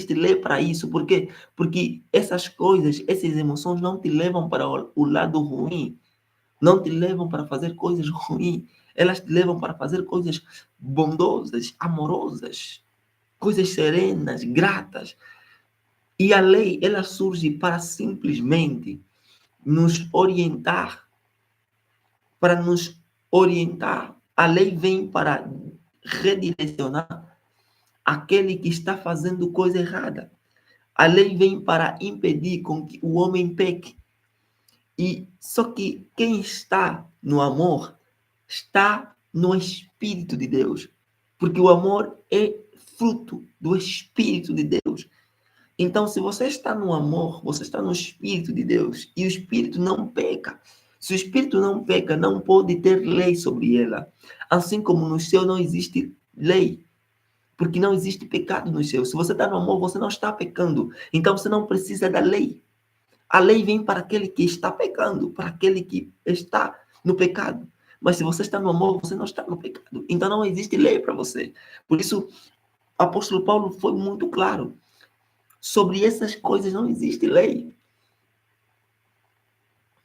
existe lei para isso. Por quê? Porque essas coisas, essas emoções não te levam para o lado ruim. Não te levam para fazer coisas ruins. Elas te levam para fazer coisas bondosas, amorosas, coisas serenas, gratas. E a lei, ela surge para simplesmente nos orientar, para nos orientar. A lei vem para redirecionar aquele que está fazendo coisa errada. A lei vem para impedir com que o homem peque. E só que quem está no amor está no Espírito de Deus. Porque o amor é fruto do Espírito de Deus. Então, se você está no amor, você está no Espírito de Deus. E o Espírito não peca. Se o Espírito não peca, não pode ter lei sobre ela. Assim como no céu não existe lei. Porque não existe pecado no céu. Se você está no amor, você não está pecando. Então, você não precisa da lei. A lei vem para aquele que está pecando, para aquele que está no pecado. Mas se você está no amor, você não está no pecado. Então, não existe lei para você. Por isso, o apóstolo Paulo foi muito claro. Sobre essas coisas não existe lei.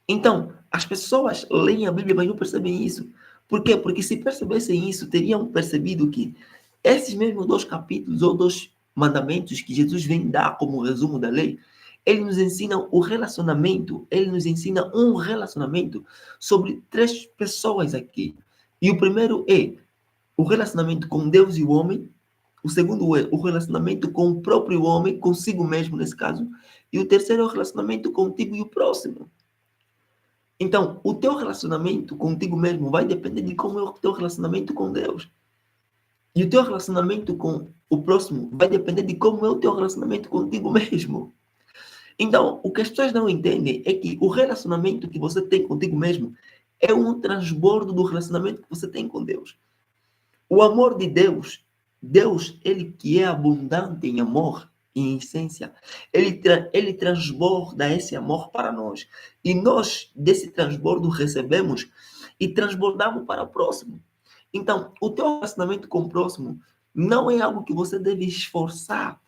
Então, as pessoas leem a Bíblia, mas não percebem isso. Por quê? Porque se percebessem isso, teriam percebido que esses mesmos 2 capítulos ou 2 mandamentos que Jesus vem dar como resumo da lei, ele nos ensina o relacionamento, ele nos ensina um relacionamento sobre 3 pessoas aqui. E o primeiro é o relacionamento com Deus e o homem. O segundo é o relacionamento com o próprio homem, consigo mesmo nesse caso. E o terceiro é o relacionamento contigo e o próximo. Então, o teu relacionamento contigo mesmo vai depender de como é o teu relacionamento com Deus. E o teu relacionamento com o próximo vai depender de como é o teu relacionamento contigo mesmo. Então, o que as pessoas não entendem é que o relacionamento que você tem contigo mesmo é um transbordo do relacionamento que você tem com Deus. O amor de Deus, Deus, ele que é abundante em amor, em essência, ele transborda esse amor para nós. E nós, desse transbordo, recebemos e transbordamos para o próximo. Então, o teu relacionamento com o próximo não é algo que você deve esforçar.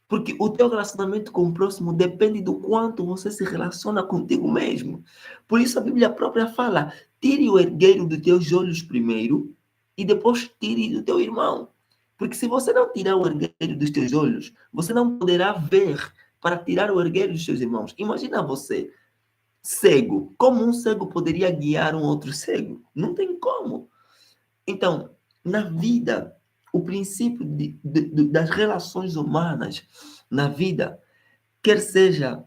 Porque o teu relacionamento com o próximo depende do quanto você se relaciona contigo mesmo. Por isso a Bíblia própria fala, tire o ergueiro dos teus olhos primeiro e depois tire do teu irmão. Porque se você não tirar o ergueiro dos teus olhos, você não poderá ver para tirar o ergueiro dos teus irmãos. Imagina você, cego. Como um cego poderia guiar um outro cego? Não tem como. Então, na vida, o princípio das relações humanas na vida, quer seja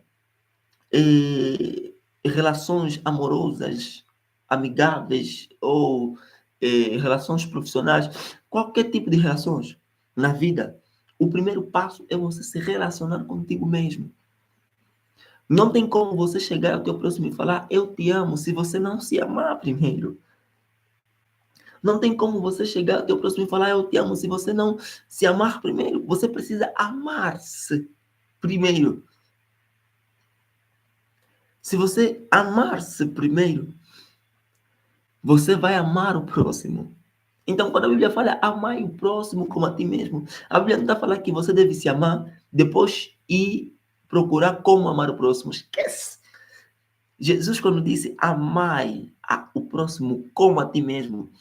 relações amorosas, amigáveis ou relações profissionais, qualquer tipo de relações na vida, o primeiro passo é você se relacionar contigo mesmo. Não tem como você chegar ao teu próximo e falar eu te amo se você não se amar primeiro. Não tem como você chegar ao teu próximo e falar eu te amo se você não se amar primeiro. Você precisa amar-se primeiro. Se você amar-se primeiro, você vai amar o próximo. Então, quando a Bíblia fala amar o próximo como a ti mesmo, a Bíblia não está falando que você deve se amar, depois ir procurar como amar o próximo. Esquece! Jesus, quando disse amai o próximo como a ti mesmo,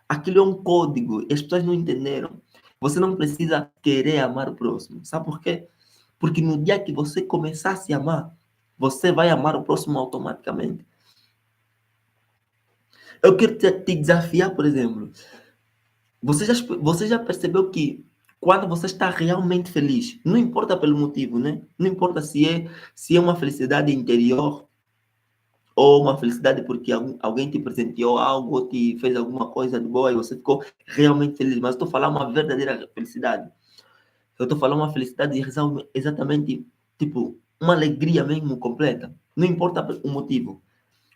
aquilo é um código e as pessoas não entenderam. Você não precisa querer amar o próximo. Sabe por quê? Porque no dia que você começar a se amar, você vai amar o próximo automaticamente. Eu quero te desafiar, por exemplo. Você já percebeu que quando você está realmente feliz, não importa pelo motivo, né? Não importa se é uma felicidade interior ou uma felicidade porque alguém te presenteou algo ou te fez alguma coisa de boa e você ficou realmente feliz. Mas eu estou falando uma verdadeira felicidade. Eu estou falando uma felicidade exatamente, tipo, uma alegria mesmo completa. Não importa o motivo.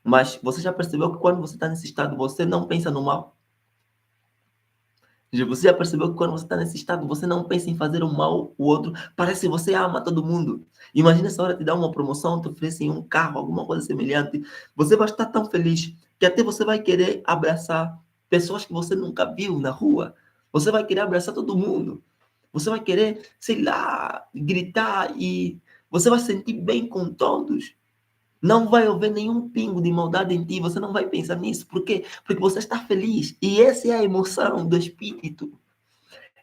Mas você já percebeu que quando você está nesse estado, você não pensa no mal? Você já percebeu que quando você está nesse estado, você não pensa em fazer o mal o outro? Parece que você ama todo mundo. Imagina essa hora te dar uma promoção, te oferecem um carro, alguma coisa semelhante. Você vai estar tão feliz que até você vai querer abraçar pessoas que você nunca viu na rua. Você vai querer abraçar todo mundo. Você vai querer, sei lá, gritar e você vai se sentir bem com todos. Não vai haver nenhum pingo de maldade em ti, você não vai pensar nisso. Por quê? Porque você está feliz. E essa é a emoção do Espírito.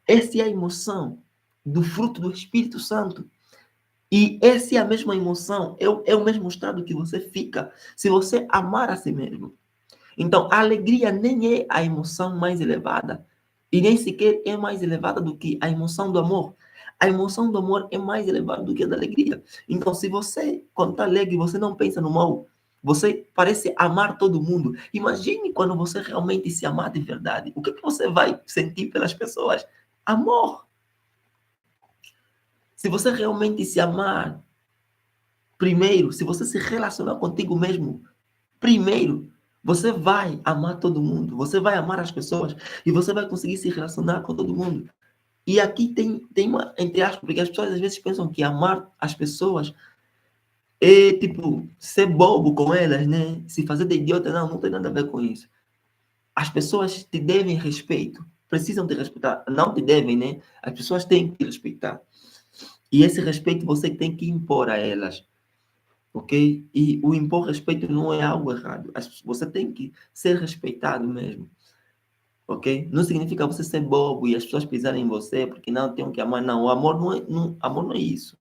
Essa é a emoção do fruto do Espírito Santo. E essa é a mesma emoção, é o mesmo estado que você fica se você amar a si mesmo. Então, a alegria nem é a emoção mais elevada, e nem sequer é mais elevada do que a emoção do amor. A emoção do amor é mais elevada do que a da alegria. Então, se você, quando está alegre, você não pensa no mal, você parece amar todo mundo. Imagine quando você realmente se amar de verdade. O que, que você vai sentir pelas pessoas? Amor. Se você realmente se amar, primeiro, se você se relacionar contigo mesmo, primeiro, você vai amar todo mundo, você vai amar as pessoas e você vai conseguir se relacionar com todo mundo. E aqui tem uma, entre aspas, porque as pessoas às vezes pensam que amar as pessoas é tipo ser bobo com elas, né? Se fazer de idiota, não, não tem nada a ver com isso. As pessoas te devem respeito, precisam te respeitar, não te devem, né? As pessoas têm que te respeitar. E esse respeito você tem que impor a elas. Ok? E o impor respeito não é algo errado. Você tem que ser respeitado mesmo. Ok? Não significa você ser bobo e as pessoas pisarem em você porque não tem que amar. Não, o amor amor não é isso.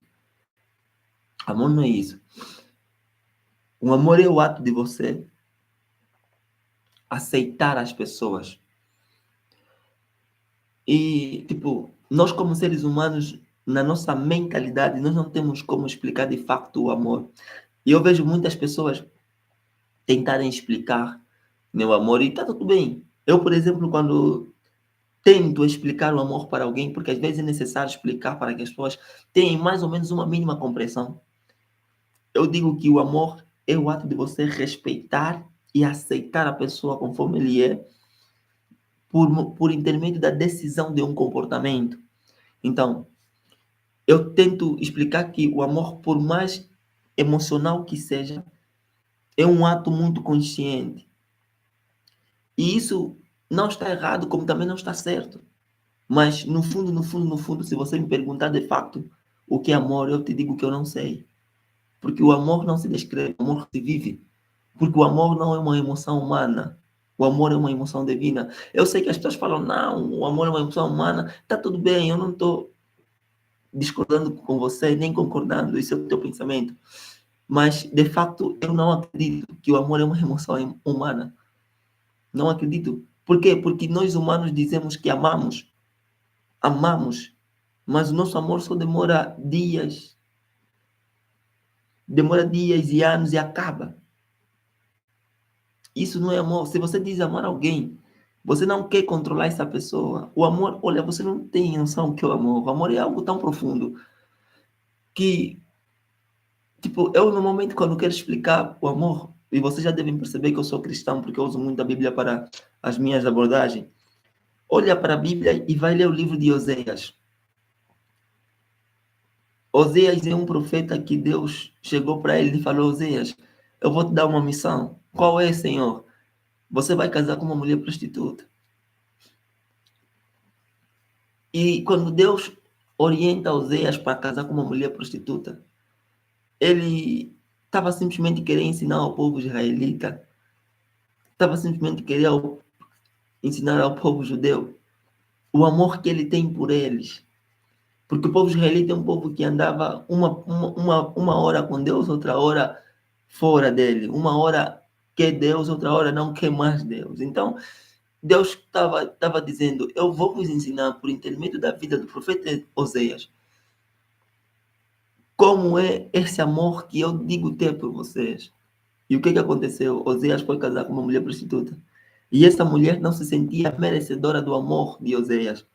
Amor não é isso. O amor é o ato de você aceitar as pessoas. E, tipo, nós como seres humanos, na nossa mentalidade, nós não temos como explicar de facto o amor. E eu vejo muitas pessoas tentarem explicar, né, o amor e está tudo bem. Eu, por exemplo, quando tento explicar o amor para alguém, porque às vezes é necessário explicar para que as pessoas tenham mais ou menos uma mínima compreensão. Eu digo que o amor é o ato de você respeitar e aceitar a pessoa conforme ele é, por intermédio da decisão de um comportamento. Então, eu tento explicar que o amor, por mais emocional que seja, é um ato muito consciente. E isso não está errado, como também não está certo. Mas no fundo, no fundo, no fundo, se você me perguntar de facto o que é amor, eu te digo que eu não sei. Porque o amor não se descreve, o amor se vive. Porque o amor não é uma emoção humana. O amor é uma emoção divina. Eu sei que as pessoas falam, não, o amor é uma emoção humana. Está tudo bem, eu não estou discordando com você, nem concordando, isso é o teu pensamento. Mas, de facto, eu não acredito que o amor é uma emoção humana. Não acredito. Por quê? Porque nós humanos dizemos que amamos, mas o nosso amor só demora dias e anos e acaba. Isso não é amor. Se você diz amar alguém, você não quer controlar essa pessoa. O amor, olha, você não tem noção do que é o amor. O amor é algo tão profundo que, tipo, eu normalmente quando quero explicar o amor, e vocês já devem perceber que eu sou cristão porque eu uso muito a Bíblia para as minhas abordagens. Olha para a Bíblia e vai ler o livro de Oséias. Oséias é um profeta que Deus chegou para ele e falou: Oséias, eu vou te dar uma missão. Qual é, Senhor? Você vai casar com uma mulher prostituta. E quando Deus orienta Oséias para casar com uma mulher prostituta, ele estava simplesmente querendo ensinar ao povo israelita, estava simplesmente querendo ensinar ao povo judeu o amor que ele tem por eles. Porque o povo israelita é um povo que andava uma hora com Deus, outra hora fora dele. Uma hora quer Deus, outra hora não quer mais Deus. Então, Deus estava dizendo, eu vou vos ensinar por intermédio da vida do profeta Oséias, como é esse amor que eu digo ter por vocês. E o que aconteceu? Oséias foi casar com uma mulher prostituta. E essa mulher não se sentia merecedora do amor de Oséias.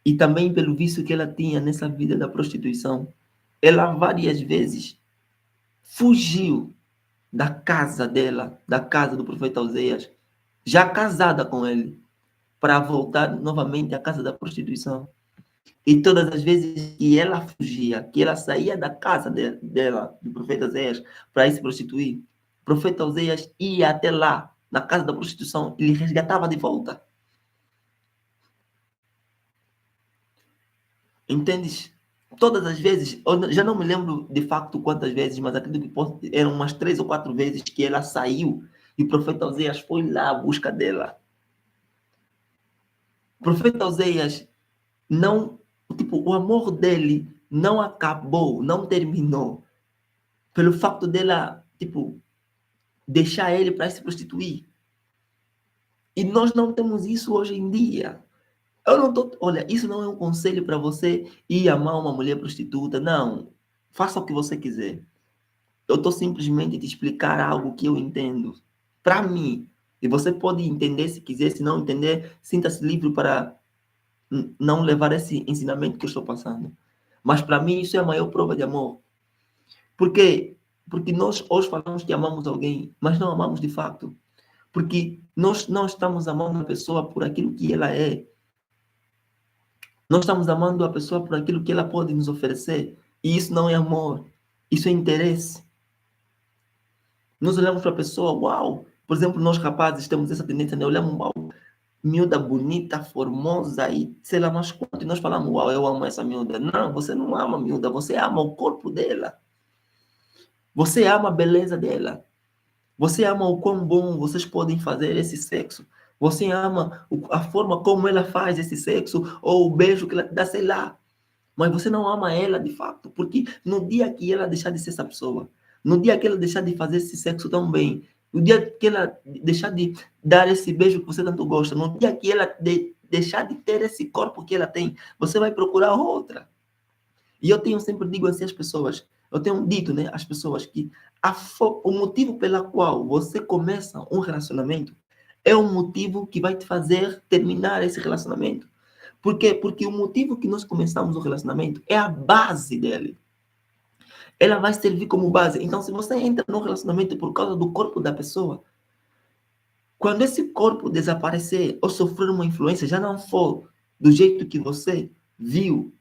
E também pelo vício que ela tinha nessa vida da prostituição. Ela várias vezes fugiu da casa dela, da casa do profeta Oséias, já casada com ele, para voltar novamente à casa da prostituição. E todas as vezes que ela fugia, que ela saía da casa dela, do profeta Oséias, para ir se prostituir, o profeta Oséias ia até lá, na casa da prostituição, e lhe resgatava de volta. Entendes? Todas as vezes, eu já não me lembro de facto quantas vezes, mas acredito que eram umas 3 ou 4 vezes que ela saiu e o profeta Oséias foi lá à busca dela. O profeta Oséias não, tipo, o amor dele não acabou, não terminou, pelo facto dela, tipo, deixar ele para se prostituir. E nós não temos isso hoje em dia. Eu não tô, olha, isso não é um conselho para você ir amar uma mulher prostituta, não. Faça o que você quiser. Eu estou simplesmente te explicar algo que eu entendo. Para mim. E você pode entender se quiser, se não entender, sinta-se livre para não levar esse ensinamento que eu estou passando. Mas para mim isso é a maior prova de amor. Por quê? Porque nós hoje falamos que amamos alguém, mas não amamos de fato. Porque nós não estamos amando a pessoa por aquilo que ela é. Nós estamos amando a pessoa por aquilo que ela pode nos oferecer. E isso não é amor. Isso é interesse. Nós olhamos para a pessoa, uau! Por exemplo, nós rapazes temos essa tendência, né? Olhamos, uau, miúda bonita, formosa e sei lá mais quanto. E nós falamos, uau, eu amo essa miúda. Não, você não ama a miúda, você ama o corpo dela. Você ama a beleza dela. Você ama o quão bom vocês podem fazer esse sexo. Você ama a forma como ela faz esse sexo, ou o beijo que ela te dá, sei lá. Mas você não ama ela de fato, porque no dia que ela deixar de ser essa pessoa, no dia que ela deixar de fazer esse sexo tão bem, no dia que ela deixar de dar esse beijo que você tanto gosta, no dia que ela deixar de ter esse corpo que ela tem, você vai procurar outra. E eu tenho sempre digo assim às pessoas, eu tenho dito, né, às pessoas que o motivo pela qual você começa um relacionamento é o motivo que vai te fazer terminar esse relacionamento. Por quê? Porque o motivo que nós começamos o relacionamento é a base dele. Ela vai servir como base. Então, se você entra no relacionamento por causa do corpo da pessoa, quando esse corpo desaparecer ou sofrer uma influência, já não for do jeito que você viu,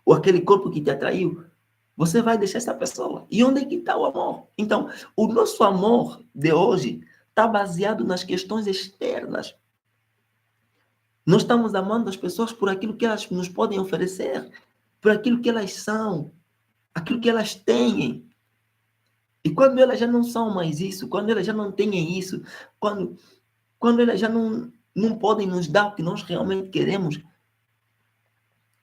ou aquele corpo que te atraiu, você vai deixar essa pessoa. E onde é que está o amor? Então, o nosso amor de hoje está baseado nas questões externas. Nós estamos amando as pessoas por aquilo que elas nos podem oferecer, por aquilo que elas são, aquilo que elas têm. E quando elas já não são mais isso, quando elas já não têm isso, quando elas já não podem nos dar o que nós realmente queremos,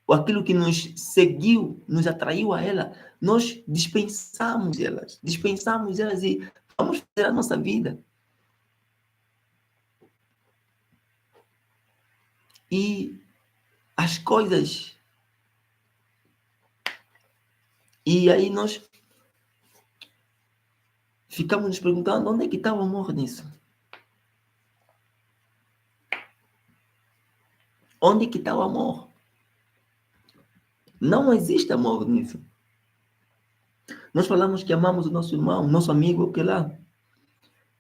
ou aquilo que nos seguiu, nos atraiu a ela, nós dispensamos elas e vamos fazer a nossa vida. E as coisas. E aí nós ficamos nos perguntando onde é que está o amor nisso? Onde é que está o amor? Não existe amor nisso. Nós falamos que amamos o nosso irmão, nosso amigo, o que lá,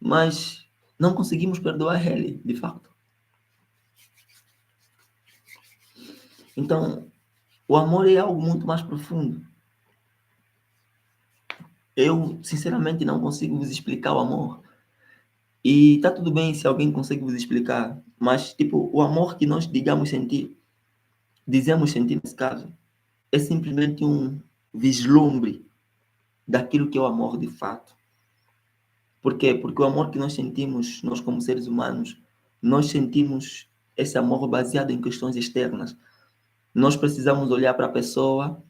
mas não conseguimos perdoar ele, de fato. Então, o amor é algo muito mais profundo. Eu, sinceramente, não consigo vos explicar o amor. E tá tudo bem se alguém consegue vos explicar, mas, tipo, o amor que nós dizemos sentir nesse caso, é simplesmente um vislumbre daquilo que é o amor de fato. Por quê? Porque o amor que nós sentimos, nós como seres humanos, nós sentimos esse amor baseado em questões externas. Nós precisamos olhar para a pessoa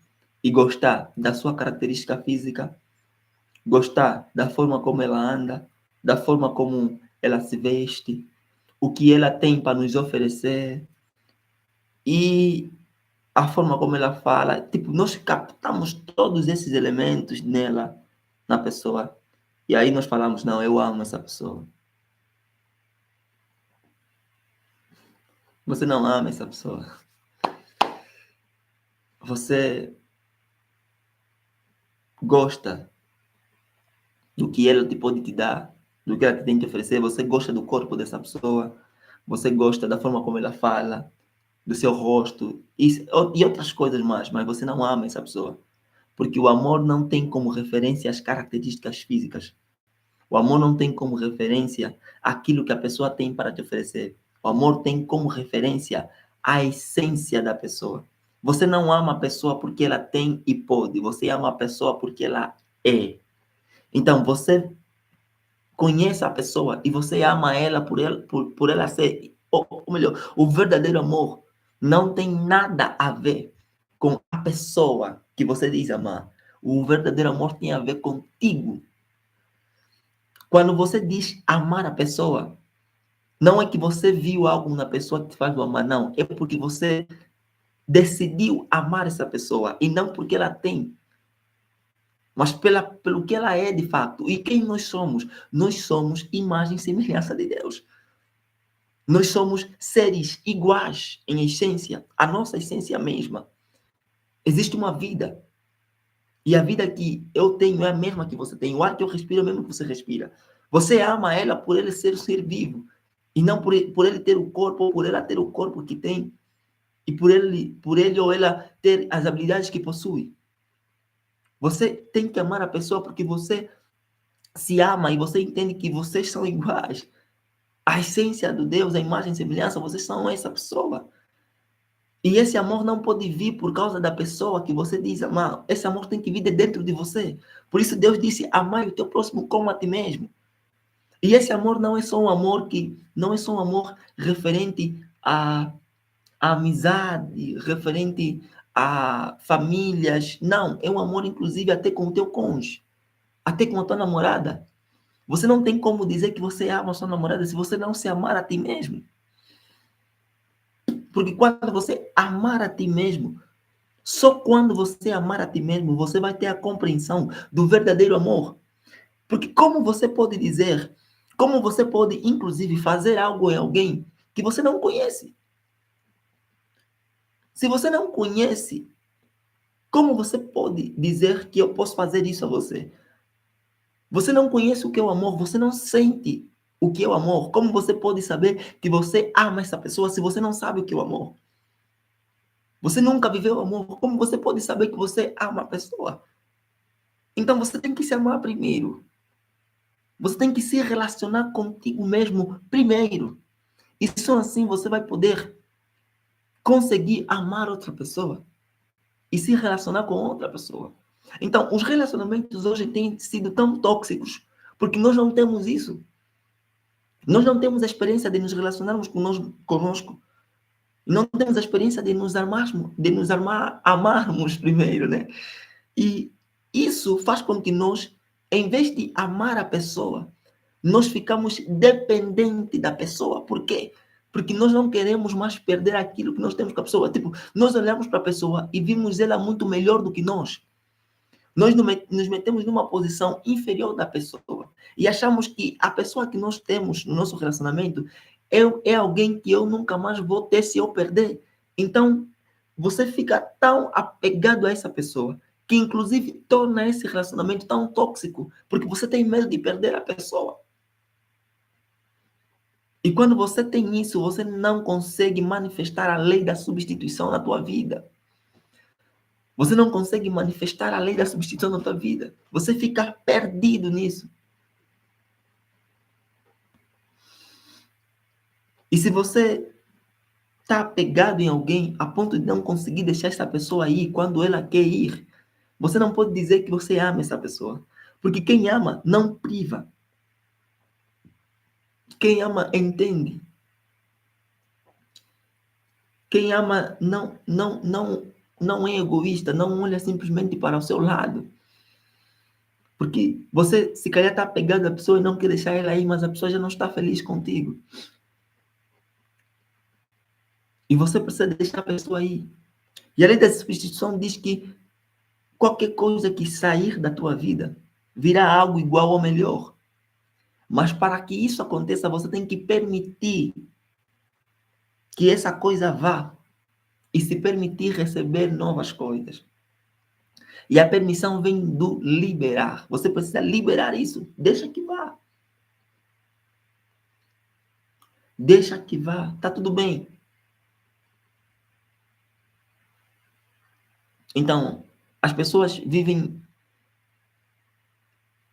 e gostar da sua característica física, gostar da forma como ela anda, da forma como ela se veste, o que ela tem para nos oferecer e a forma como ela fala. Tipo, nós captamos todos esses elementos nela, na pessoa. E aí nós falamos, não, eu amo essa pessoa. Você não ama essa pessoa. Você gosta do que ela te pode te dar, do que ela te tem que oferecer. Você gosta do corpo dessa pessoa. Você gosta da forma como ela fala, do seu rosto e outras coisas mais, mas você não ama essa pessoa. Porque o amor não tem como referência as características físicas. O amor não tem como referência aquilo que a pessoa tem para te oferecer. O amor tem como referência a essência da pessoa. Você não ama a pessoa porque ela tem e pode. Você ama a pessoa porque ela é. Então, você conhece a pessoa e você ama ela por ela ser. Ou melhor, o verdadeiro amor não tem nada a ver com a pessoa que você diz amar. O verdadeiro amor tem a ver contigo. Quando você diz amar a pessoa, não é que você viu algo na pessoa que te faz amar, não. É porque você decidiu amar essa pessoa e não porque ela tem, mas pelo que ela é de fato. E quem nós somos? Nós somos imagem e semelhança de Deus. Nós somos seres iguais em essência, a nossa essência mesma. Existe uma vida. E a vida que eu tenho é a mesma que você tem. O ar que eu respiro é o mesmo que você respira. Você ama ela por ele ser um ser vivo. E não por ele ter o corpo, ou por ela ter o corpo que tem. E por ele ou ela ter as habilidades que possui. Você tem que amar a pessoa porque você se ama e você entende que vocês são iguais. A essência do Deus, a imagem e semelhança, vocês são essa pessoa. E esse amor não pode vir por causa da pessoa que você diz amar. Esse amor tem que vir de dentro de você. Por isso Deus disse, amai o teu próximo como a ti mesmo. E esse amor não é só um amor não é só um amor referente à amizade, referente a famílias. Não, é um amor inclusive até com o teu cônjuge, até com a tua namorada. Você não tem como dizer que você ama a sua namorada se você não se amar a ti mesmo. Porque quando você amar a ti mesmo, só quando você amar a ti mesmo, você vai ter a compreensão do verdadeiro amor. Porque como você pode, inclusive, fazer algo em alguém que você não conhece? Se você não conhece, como você pode dizer que eu posso fazer isso a você? Você não conhece o que é o amor, você não sente o que é o amor. Como você pode saber que você ama essa pessoa se você não sabe o que é o amor? Você nunca viveu o amor, como você pode saber que você ama a pessoa? Então você tem que se amar primeiro. Você tem que se relacionar contigo mesmo primeiro. E só assim você vai poder conseguir amar outra pessoa e se relacionar com outra pessoa. Então, os relacionamentos hoje têm sido tão tóxicos porque nós não temos isso. Nós não temos a experiência de nos relacionarmos conosco. Não temos a experiência de nos amarmos primeiro, né? E isso faz com que nós, em vez de amar a pessoa, nós ficamos dependentes da pessoa. Por quê? Porque nós não queremos mais perder aquilo que nós temos com a pessoa. Tipo, nós olhamos para a pessoa e vimos ela muito melhor do que nós. Nós nos metemos numa posição inferior da pessoa e achamos que a pessoa que nós temos no nosso relacionamento é alguém que eu nunca mais vou ter se eu perder. Então, você fica tão apegado a essa pessoa que, inclusive, torna esse relacionamento tão tóxico, porque você tem medo de perder a pessoa. E quando você tem isso, você não consegue manifestar a lei da substituição na tua vida. Você não consegue manifestar a lei da substituição na tua vida. Você fica perdido nisso. E se você está apegado em alguém a ponto de não conseguir deixar essa pessoa ir quando ela quer ir, você não pode dizer que você ama essa pessoa. Porque quem ama não priva. Quem ama entende. Quem ama não é egoísta, não olha simplesmente para o seu lado. Porque você, se calhar, está apegado à pessoa e não quer deixar ela ir, mas a pessoa já não está feliz contigo. E você precisa deixar a pessoa ir. E a lei da substituição diz que qualquer coisa que sair da tua vida virá algo igual ou melhor. Mas para que isso aconteça, você tem que permitir que essa coisa vá e se permitir receber novas coisas. E a permissão vem do liberar. Você precisa liberar isso. Deixa que vá. Deixa que vá. Tá tudo bem. Então, as pessoas vivem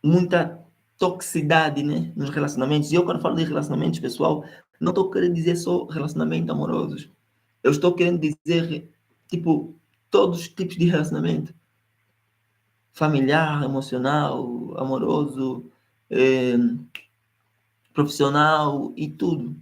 muita toxicidade, né, nos relacionamentos. E eu, quando falo de relacionamentos, pessoal, não estou querendo dizer só relacionamentos amorosos. Eu estou querendo dizer Tipo, todos os tipos de relacionamento. Familiar, emocional, amoroso, eh, profissional e tudo.